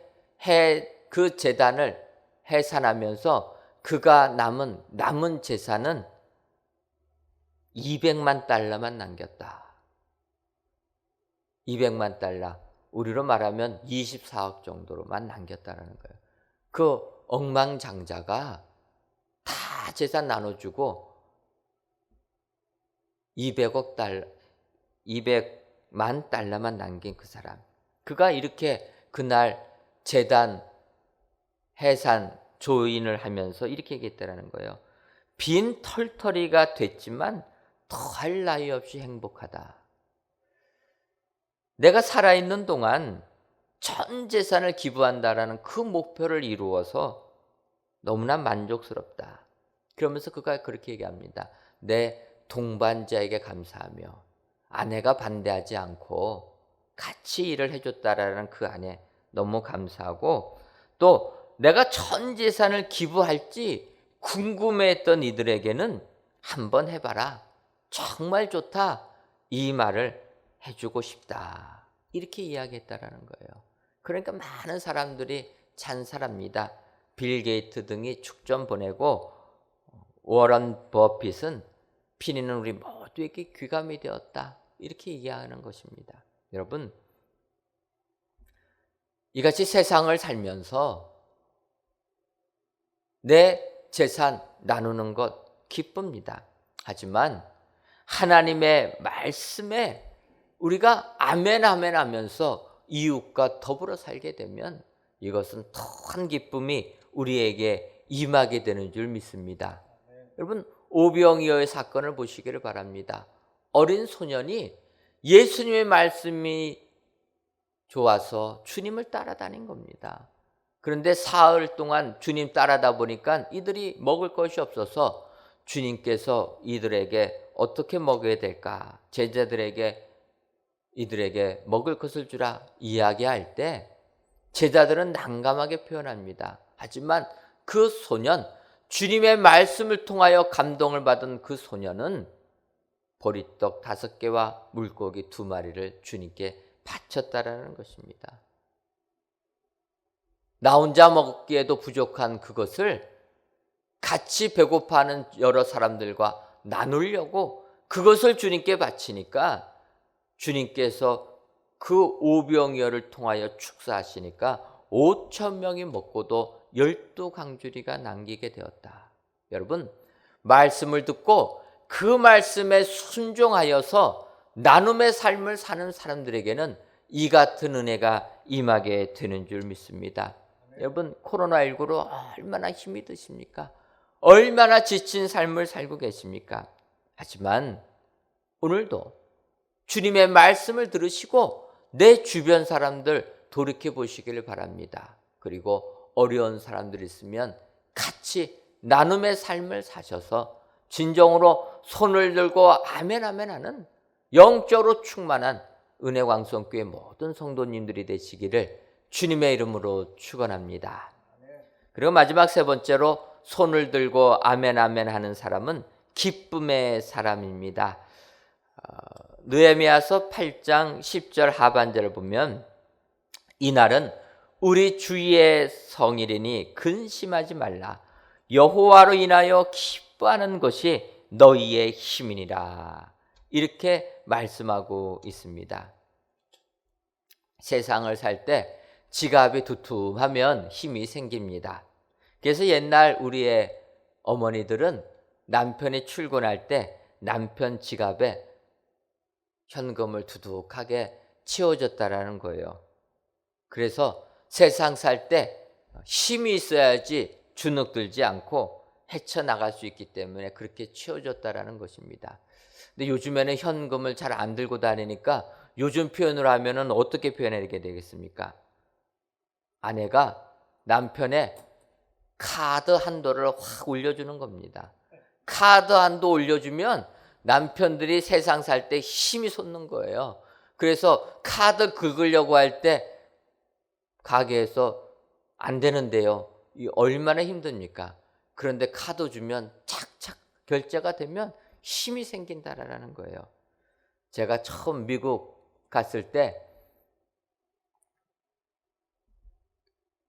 그 재단을 해산하면서 그가 남은 재산은 200만 달러만 남겼다. 200만 달러, 우리로 말하면 24억 정도로만 남겼다는 거예요. 그 억만장자가 다 재산 나눠주고 200만 달러만 남긴 그 사람, 그가 이렇게 그날 재단 해산 조인을 하면서 이렇게 얘기했다는 거예요. 빈 털터리가 됐지만 더할 나위 없이 행복하다. 내가 살아있는 동안 전 재산을 기부한다라는 그 목표를 이루어서 너무나 만족스럽다. 그러면서 그가 그렇게 얘기합니다. 내 동반자에게 감사하며 아내가 반대하지 않고 같이 일을 해줬다라는 그 아내 너무 감사하고, 또 내가 전 재산을 기부할지 궁금해했던 이들에게는 한번 해봐라, 정말 좋다, 이 말을 해주고 싶다, 이렇게 이야기했다라는 거예요. 그러니까 많은 사람들이 찬사합니다. 빌 게이트 등이 축전 보내고 워런 버핏은 피니는 우리 모두에게 귀감이 되었다, 이렇게 얘기하는 것입니다. 여러분, 이같이 세상을 살면서 내 재산 나누는 것 기쁩니다. 하지만 하나님의 말씀에 우리가 아멘 아멘 하면서 이웃과 더불어 살게 되면 이것은 더한 기쁨이 우리에게 임하게 되는 줄 믿습니다. 여러분, 오병이어의 사건을 보시기를 바랍니다. 어린 소년이 예수님의 말씀이 좋아서 주님을 따라다닌 겁니다. 그런데 사흘 동안 주님 따라다 보니까 이들이 먹을 것이 없어서 주님께서 이들에게 어떻게 먹여야 될까? 제자들에게 이들에게 먹을 것을 주라 이야기할 때 제자들은 난감하게 표현합니다. 하지만 그 소년, 주님의 말씀을 통하여 감동을 받은 그 소년은 보리떡 5개와 물고기 2마리를 주님께 바쳤다라는 것입니다. 나 혼자 먹기에도 부족한 그것을 같이 배고파하는 여러 사람들과 나누려고 그것을 주님께 바치니까 주님께서 그 오병이어를 통하여 축사하시니까 5,000명이 먹고도 12강주리가 남기게 되었다. 여러분, 말씀을 듣고 그 말씀에 순종하여서 나눔의 삶을 사는 사람들에게는 이 같은 은혜가 임하게 되는 줄 믿습니다. 여러분, 코로나19로 얼마나 힘이 드십니까? 얼마나 지친 삶을 살고 계십니까? 하지만 오늘도 주님의 말씀을 들으시고 내 주변 사람들 돌이켜 보시기를 바랍니다. 그리고 어려운 사람들 있으면 같이 나눔의 삶을 사셔서 진정으로 손을 들고 아멘 아멘 하는 영적으로 충만한 은혜광성교회 모든 성도님들이 되시기를 주님의 이름으로 축원합니다. 그리고 마지막 3번째로 손을 들고 아멘 아멘 하는 사람은 기쁨의 사람입니다. 느헤미야서 8장 10절 하반절을 보면 이날은 우리 주의 성일이니 근심하지 말라. 여호와로 인하여 기뻐하는 것이 너희의 힘이니라. 이렇게 말씀하고 있습니다. 세상을 살 때 지갑이 두툼하면 힘이 생깁니다. 그래서 옛날 우리의 어머니들은 남편이 출근할 때 남편 지갑에 현금을 두둑하게 채워줬다라는 거예요. 그래서 세상 살 때 힘이 있어야지 주눅 들지 않고 헤쳐나갈 수 있기 때문에 그렇게 채워줬다라는 것입니다. 근데 요즘에는 현금을 잘 안 들고 다니니까 요즘 표현으로 하면은 어떻게 표현하게 되겠습니까? 아내가 남편의 카드 한도를 확 올려주는 겁니다. 카드 한도 올려주면 남편들이 세상 살 때 힘이 솟는 거예요. 그래서 카드 긁으려고 할 때 가게에서 안 되는데요. 이 얼마나 힘듭니까? 그런데 카드 주면 착착 결제가 되면 힘이 생긴다라는 거예요. 제가 처음 미국 갔을 때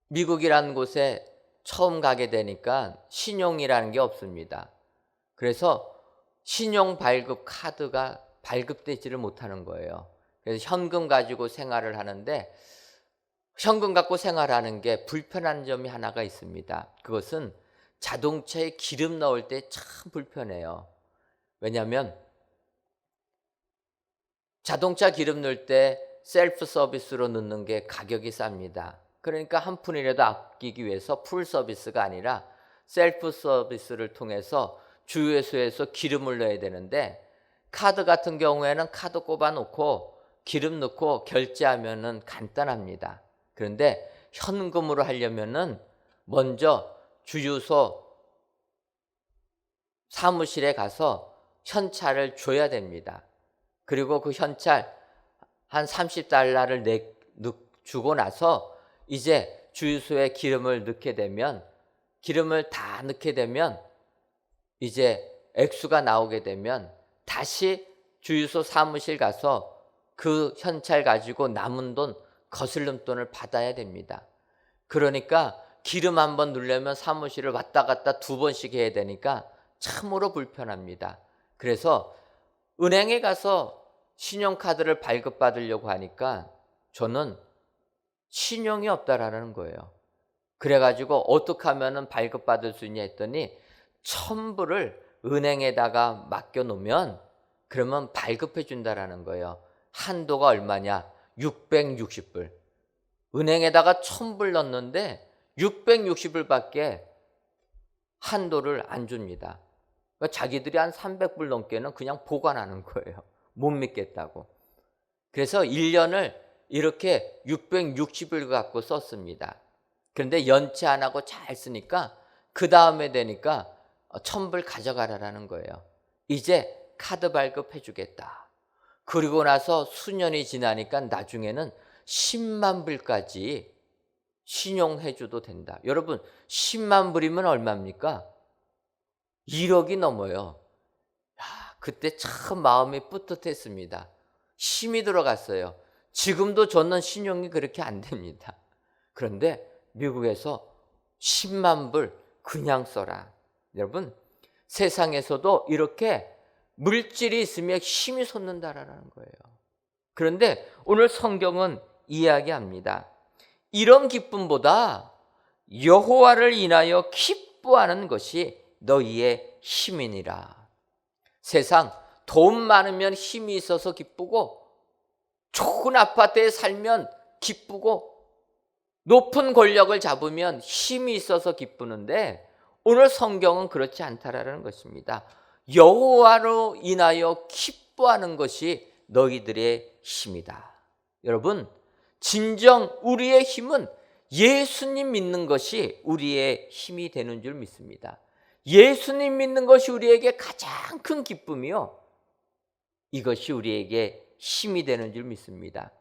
미국이라는 곳에 처음 가게 되니까 신용이라는 게 없습니다. 그래서 신용 발급 카드가 발급되지를 못하는 거예요. 그래서 현금 가지고 생활을 하는데 현금 갖고 생활하는 게 불편한 점이 하나가 있습니다. 그것은 자동차에 기름 넣을 때 참 불편해요. 왜냐하면 자동차 기름 넣을 때 셀프 서비스로 넣는 게 가격이 쌉니다. 그러니까 한 푼이라도 아끼기 위해서 풀 서비스가 아니라 셀프 서비스를 통해서 주유소에서 기름을 넣어야 되는데 카드 같은 경우에는 카드 꼽아 놓고 기름 넣고 결제하면은 간단합니다. 그런데 현금으로 하려면은 먼저 주유소 사무실에 가서 현찰을 줘야 됩니다. 그리고 그 현찰 한 $30를 주고 나서 이제 주유소에 기름을 넣게 되면 기름을 다 넣게 되면 이제 액수가 나오게 되면 다시 주유소 사무실 가서 그 현찰 가지고 남은 돈 거슬름 돈을 받아야 됩니다. 그러니까 기름 한번 넣으려면 사무실을 왔다 갔다 2번씩 해야 되니까 참으로 불편합니다. 그래서 은행에 가서 신용카드를 발급받으려고 하니까 저는 신용이 없다라는 거예요. 그래가지고 어떻게 하면 발급받을 수 있냐 했더니 첨부를 은행에다가 맡겨놓으면 그러면 발급해 준다라는 거예요. 한도가 얼마냐? 660불. 은행에다가 1000불 넣었는데 660불밖에 한도를 안 줍니다. 그러니까 자기들이 한 300불 넘게는 그냥 보관하는 거예요. 못 믿겠다고. 그래서 1년을 이렇게 660을 갖고 썼습니다. 그런데 연체 안 하고 잘 쓰니까 그 다음에 되니까 1000불 가져가라는 거예요. 이제 카드 발급해 주겠다. 그리고 나서 수년이 지나니까 나중에는 10만 불까지 신용해 줘도 된다. 여러분 10만 불이면 얼마입니까? 1억이 넘어요. 그때 참 마음이 뿌듯했습니다. 힘이 들어갔어요. 지금도 저는 신용이 그렇게 안 됩니다. 그런데 미국에서 10만 불 그냥 써라. 여러분 세상에서도 이렇게 물질이 있으면 힘이 솟는다라는 거예요. 그런데 오늘 성경은 이야기합니다. 이런 기쁨보다 여호와를 인하여 기뻐하는 것이 너희의 힘이니라. 세상 돈 많으면 힘이 있어서 기쁘고 좋은 아파트에 살면 기쁘고 높은 권력을 잡으면 힘이 있어서 기쁘는데 오늘 성경은 그렇지 않다라는 것입니다. 여호와로 인하여 기뻐하는 것이 너희들의 힘이다. 여러분 진정 우리의 힘은 예수님 믿는 것이 우리의 힘이 되는 줄 믿습니다. 예수님 믿는 것이 우리에게 가장 큰 기쁨이요. 이것이 우리에게 힘이 되는 줄 믿습니다.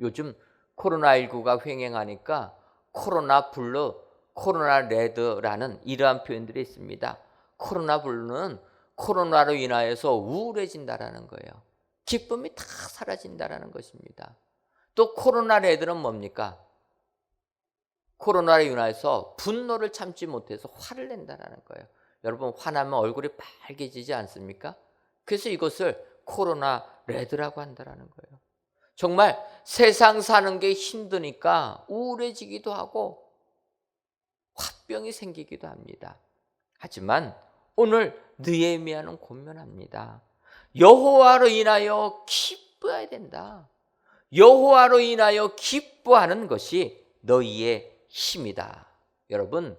요즘 코로나19가 횡행하니까 코로나 블루, 코로나 레드라는 이러한 표현들이 있습니다. 코로나 블루는 코로나로 인하여서 우울해진다라는 거예요. 기쁨이 다 사라진다라는 것입니다. 또 코로나 레드는 뭡니까? 코로나로 인하여서 분노를 참지 못해서 화를 낸다라는 거예요. 여러분 화나면 얼굴이 빨개지지 않습니까? 그래서 이것을 코로나 레드라고 한다라는 거예요. 정말 세상 사는 게 힘드니까 우울해지기도 하고 화병이 생기기도 합니다. 하지만 오늘 느헤미야는 권면합니다. 여호와로 인하여 기뻐해야 된다. 여호와로 인하여 기뻐하는 것이 너희의 힘이다. 여러분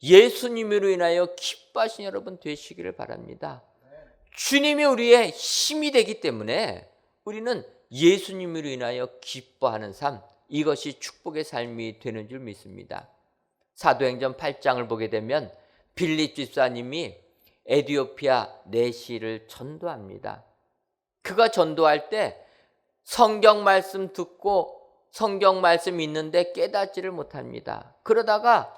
예수님으로 인하여 기뻐하신 여러분 되시기를 바랍니다. 주님이 우리의 힘이 되기 때문에 우리는 예수님으로 인하여 기뻐하는 삶, 이것이 축복의 삶이 되는 줄 믿습니다. 사도행전 8장을 보게 되면 빌립 집사님이 에티오피아 내시를 전도합니다. 그가 전도할 때 성경 말씀 듣고 성경 말씀 있는데 깨닫지를 못합니다. 그러다가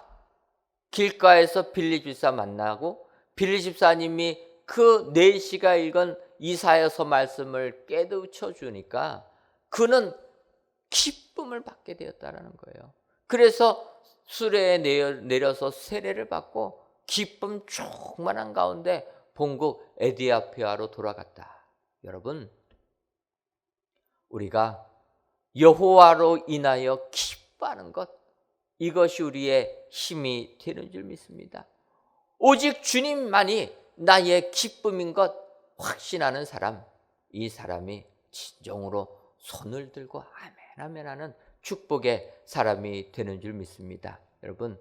길가에서 빌립 집사 만나고 빌립 집사님이 그 내시가 읽은 이사야서 말씀을 깨우쳐 주니까 그는 기쁨을 받게 되었다는 거예요. 그래서 수레에 내려서 세례를 받고 기쁨 충만한 가운데 본국 에티오피아로 돌아갔다. 여러분 우리가 여호와로 인하여 기뻐하는 것, 이것이 우리의 힘이 되는 줄 믿습니다. 오직 주님만이 나의 기쁨인 것 확신하는 사람, 이 사람이 진정으로 손을 들고 아멘 아멘 하는 축복의 사람이 되는 줄 믿습니다. 여러분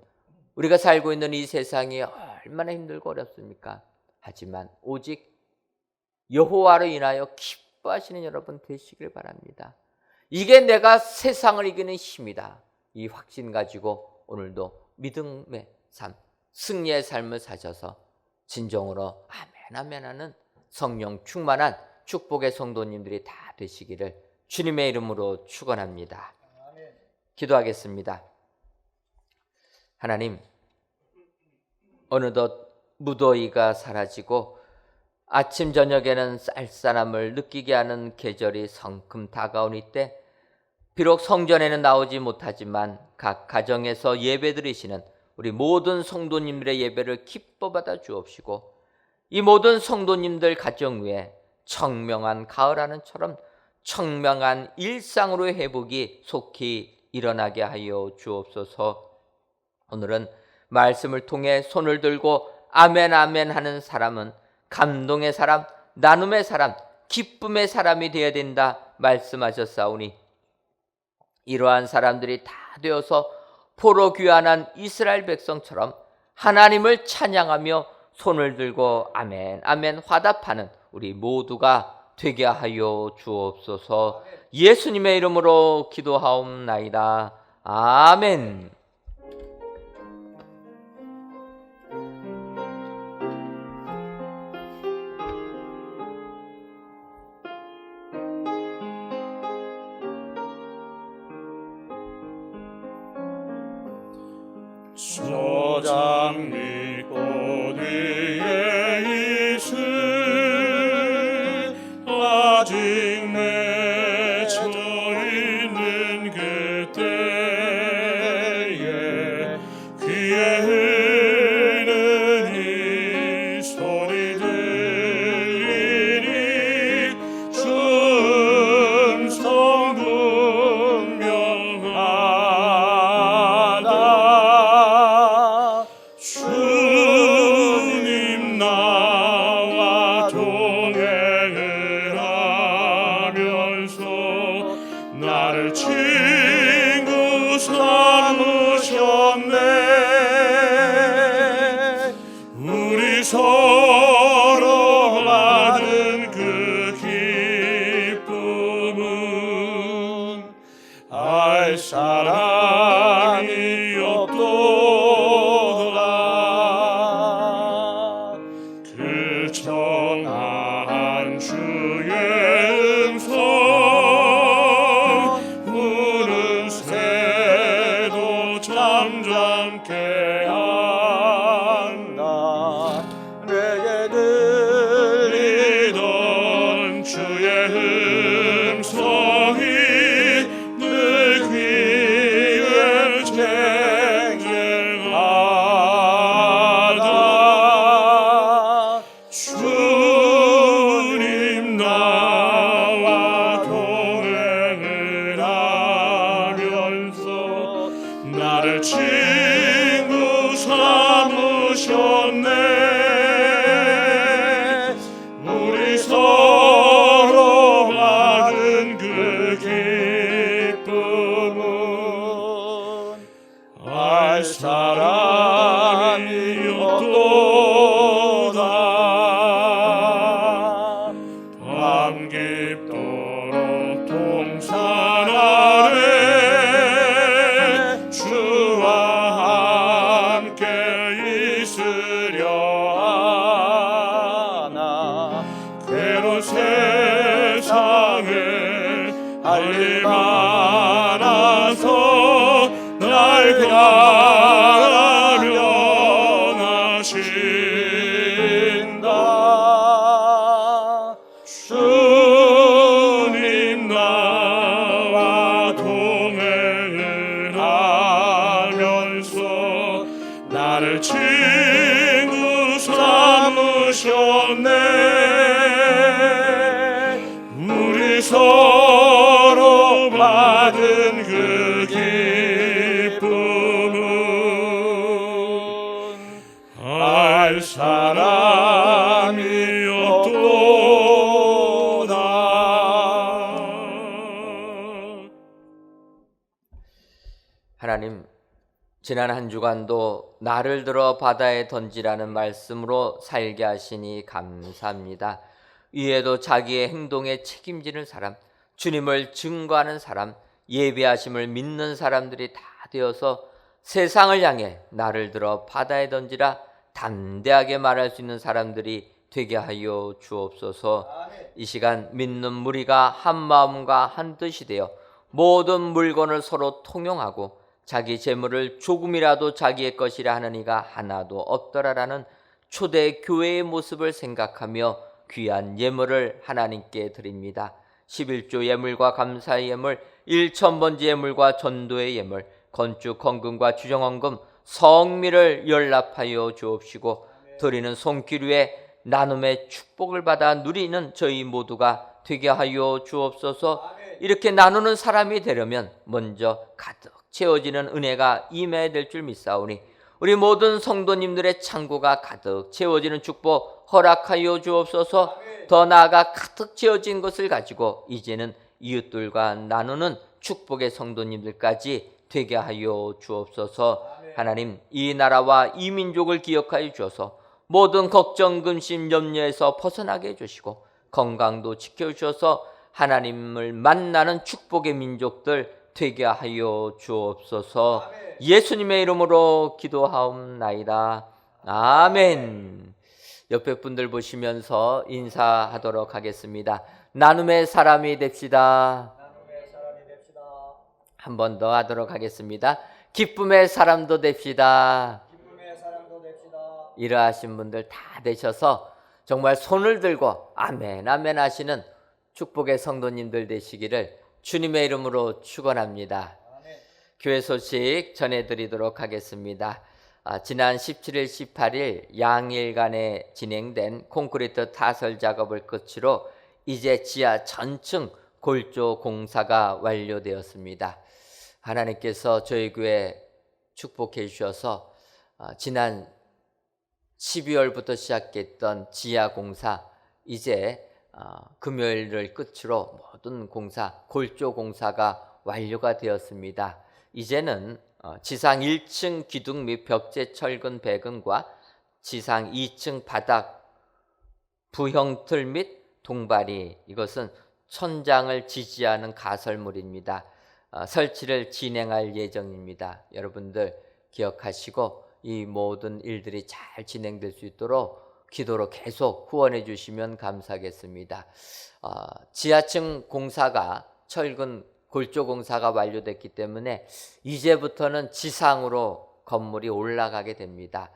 우리가 살고 있는 이 세상이 얼마나 힘들고 어렵습니까? 하지만 오직 여호와로 인하여 기뻐하시는 여러분 되시길 바랍니다. 이게 내가 세상을 이기는 힘이다. 이 확신 가지고 오늘도 믿음의 삶, 승리의 삶을 사셔서 진정으로 아멘 아멘 하는 성령 충만한 축복의 성도님들이 다 되시기를 주님의 이름으로 축원합니다. 기도하겠습니다. 하나님, 어느덧 무더위가 사라지고 아침 저녁에는 쌀쌀함을 느끼게 하는 계절이 성큼 다가온 이때 비록 성전에는 나오지 못하지만 각 가정에서 예배드리시는 우리 모든 성도님들의 예배를 기뻐 받아 주옵시고 이 모든 성도님들 가정 위에 청명한 가을 하늘처럼 청명한 일상으로의 회복이 속히 일어나게 하여 주옵소서. 오늘은 말씀을 통해 손을 들고 아멘 아멘 하는 사람은 감동의 사람, 나눔의 사람, 기쁨의 사람이 되어야 된다 말씀하셨사오니 이러한 사람들이 다 되어서 포로 귀환한 이스라엘 백성처럼 하나님을 찬양하며 손을 들고 아멘 아멘 화답하는 우리 모두가 되게 하여 주옵소서. 예수님의 이름으로 기도하옵나이다. 아멘. 저장미 꽃 위에 있을 아직 맺혀 있는 그때에 귀에 흐르는 이 소리 들리니 주 음성 분명하다. 주님 나와 동행을 하면서 나를 친구 삼으셨네. 우리 서로 받은 그 기쁨은 알 사람이 없도다. 그 청한 주의 음성 우는 새도 잠잠케 한다. 내게 들리던 주의 음성이 늘 귀에 쟁쟁하다. 주님 나와 동행을 하면서 나를 친구 삼으셨네. 우리 서로 받은 그 기쁨은 알 사람이 없도다. 밤 깊도록 동산 아래 주와 함께 있으려 하나. 괴로운 세상에 할 일 많아서 날 가련하신다. 주님 나와 동행을 하면서 나를 친구 삼으셨네. 우리 서로 받은 그 기쁨은 알 사람이 없도다. 하나님, 지난 한 주간도 나를 들어 바다에 던지라는 말씀으로 살게 하시니 감사합니다. 위에도 자기의 행동에 책임지는 사람, 주님을 증거하는 사람, 예배하심을 믿는 사람들이 다 되어서 세상을 향해 나를 들어 바다에 던지라 담대하게 말할 수 있는 사람들이 되게 하여 주옵소서. 이 시간 믿는 무리가 한 마음과 한 뜻이 되어 모든 물건을 서로 통용하고 자기 재물을 조금이라도 자기의 것이라 하는 이가 하나도 없더라라는 초대 교회의 모습을 생각하며 귀한 예물을 하나님께 드립니다. 11조 예물과 감사의 예물, 1,000번째 예물과 전도의 예물, 건축 헌금과 주정헌금, 성미를 연락하여 주옵시고 드리는 손길 위에 나눔의 축복을 받아 누리는 저희 모두가 되게 하여 주옵소서. 이렇게 나누는 사람이 되려면 먼저 가득 채워지는 은혜가 임해야 될 줄 믿사오니 우리 모든 성도님들의 창고가 가득 채워지는 축복 허락하여 주옵소서. 더 나아가 가득 채워진 것을 가지고 이제는 이웃들과 나누는 축복의 성도님들까지 되게 하여 주옵소서. 하나님, 이 나라와 이 민족을 기억하여 주셔서 모든 걱정, 근심, 염려에서 벗어나게 해주시고 건강도 지켜주셔서 하나님을 만나는 축복의 민족들 되게 하여 주옵소서. 예수님의 이름으로 기도하옵나이다. 아멘. 옆에 분들 보시면서 인사하도록 하겠습니다. 나눔의 사람이 됩시다. 한 번 더 하도록 하겠습니다. 기쁨의 사람도 됩시다. 이러하신 분들 다 되셔서 정말 손을 들고 아멘 아멘 하시는 축복의 성도님들 되시기를 주님의 이름으로 축원합니다. 교회 소식 전해드리도록 하겠습니다. 지난 17일, 18일 양일간에 진행된 콘크리트 타설 작업을 끝으로 이제 지하 전층 골조 공사가 완료되었습니다. 하나님께서 저희 교회 축복해 주셔서 지난 12월부터 시작했던 지하 공사 이제 금요일을 끝으로 모든 공사 골조 공사가 완료가 되었습니다. 이제는 지상 1층 기둥 및 벽제 철근 배근과 지상 2층 바닥 부형틀 및 동바리 이것은 천장을 지지하는 가설물입니다. 설치를 진행할 예정입니다. 여러분들 기억하시고 이 모든 일들이 잘 진행될 수 있도록 기도로 계속 후원해 주시면 감사하겠습니다. 지하층 공사가 철근 골조 공사가 완료됐기 때문에 이제부터는 지상으로 건물이 올라가게 됩니다.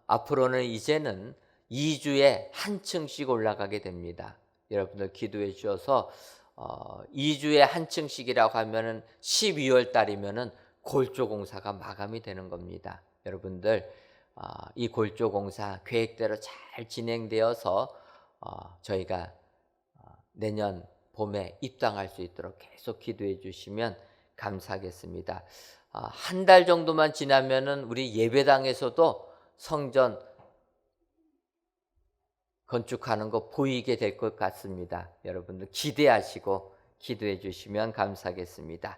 앞으로는 이제는 2주에 한 층씩 올라가게 됩니다. 여러분들 기도해 주셔서 2주에 한 층씩이라고 하면은 12월 달이면은 골조 공사가 마감이 되는 겁니다. 여러분들 이 골조 공사 계획대로 잘 진행되어서 저희가 내년 봄에 입당할 수 있도록 계속 기도해 주시면 감사하겠습니다. 한 달 정도만 지나면은 우리 예배당에서도 성전 건축하는 거 보이게 될 것 같습니다. 여러분들 기대하시고 기도해 주시면 감사하겠습니다.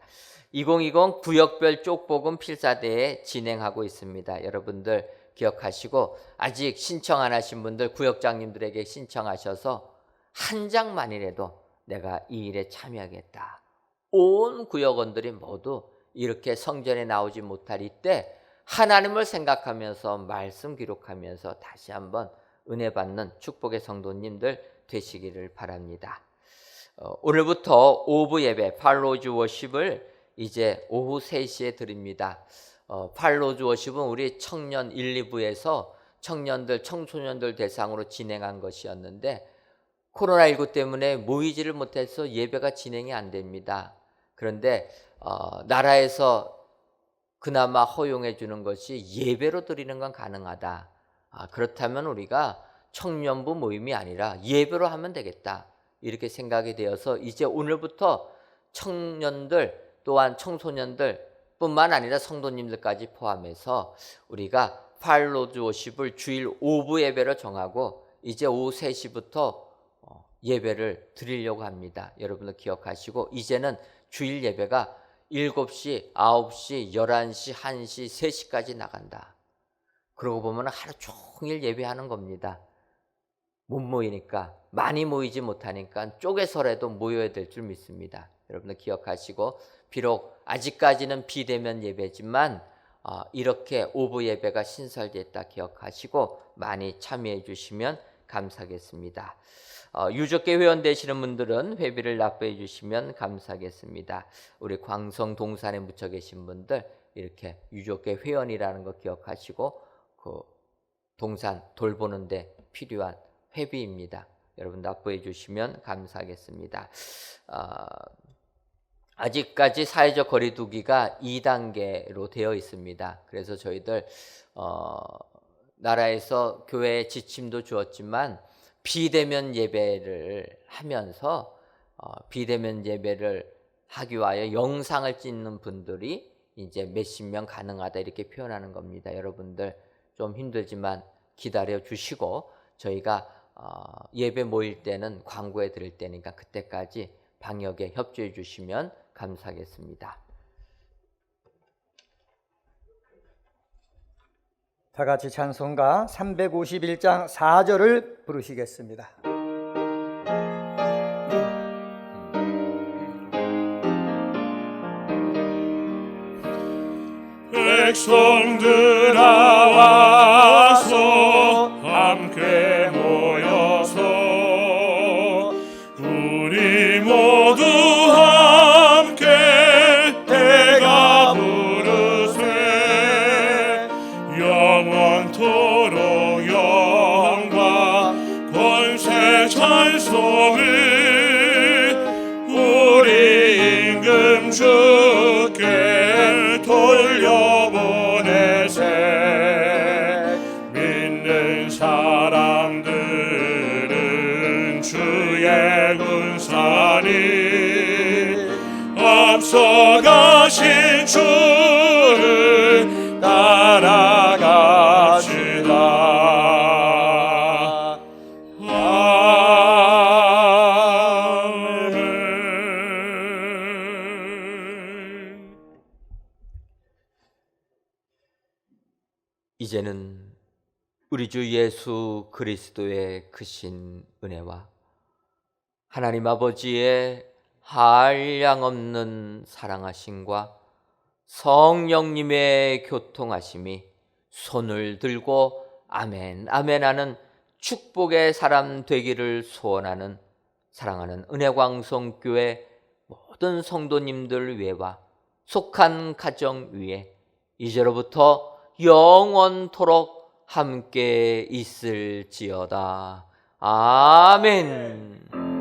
2020 구역별 쪽복음 필사대회 진행하고 있습니다. 여러분들 기억하시고 아직 신청 안 하신 분들 구역장님들에게 신청하셔서 한 장만이라도 내가 이 일에 참여하겠다. 온 구역원들이 모두 이렇게 성전에 나오지 못할 이때 하나님을 생각하면서 말씀 기록하면서 다시 한번 은혜 받는 축복의 성도님들 되시기를 바랍니다. 오늘부터 오후 예배 팔로즈 워십을 이제 오후 3시에 드립니다. 팔로즈 워십은 우리 청년 1, 2부에서 청년들, 청소년들 대상으로 진행한 것이었는데 코로나19 때문에 모이지를 못해서 예배가 진행이 안 됩니다. 그런데 나라에서 그나마 허용해 주는 것이 예배로 드리는 건 가능하다. 그렇다면 우리가 청년부 모임이 아니라 예배로 하면 되겠다. 이렇게 생각이 되어서 이제 오늘부터 청년들 또한 청소년들 뿐만 아니라 성도님들까지 포함해서 우리가 팔로즈 워십을 주일 오후 예배로 정하고 이제 오후 3시부터 예배를 드리려고 합니다. 여러분들 기억하시고 이제는 주일 예배가 7시, 9시, 11시, 1시, 3시까지 나간다. 그러고 보면 하루 종일 예배하는 겁니다. 못 모이니까 많이 모이지 못하니까 쪼개서라도 모여야 될 줄 믿습니다. 여러분들 기억하시고 비록 아직까지는 비대면 예배지만 이렇게 오후 예배가 신설됐다 기억하시고 많이 참여해 주시면 감사하겠습니다. 유족계 회원 되시는 분들은 회비를 납부해 주시면 감사하겠습니다. 우리 광성 동산에 묻혀 계신 분들 이렇게 유족계 회원이라는 거 기억하시고 그 동산 돌보는데 필요한 회비입니다. 여러분 납부해 주시면 감사하겠습니다. 아직까지 사회적 거리 두기가 2단계로 되어 있습니다. 그래서 저희들 나라에서 교회에 지침도 주었지만 비대면 예배를 하면서 비대면 예배를 하기 위하여 영상을 찍는 분들이 이제 몇십 명 가능하다 이렇게 표현하는 겁니다. 여러분들 좀 힘들지만 기다려 주시고 저희가 예배 모일 때는 광고해 드릴 때니까 그때까지 방역에 협조해 주시면 감사하겠습니다. 다 같이 찬송가 351장 4절을 부르시겠습니다. 백성들아 와서 함께 모여서 우리 모두 함께 대가 부르세 영원토록 영광 권세 찬송을 우리 임금 주께 돌려보내세 믿는 사람들은 주의 군사니 앞서가신 주를 따라갑시다. 이제는 우리 주 예수 그리스도의 크신 은혜와 하나님 아버지의 한량없는 사랑하심과 성령님의 교통하심이 손을 들고 아멘 아멘 하는 축복의 사람 되기를 소원하는 사랑하는 은혜광성교회 모든 성도님들 위에와 속한 가정 위에 이제로부터 영원토록 함께 있을지어다. 아멘.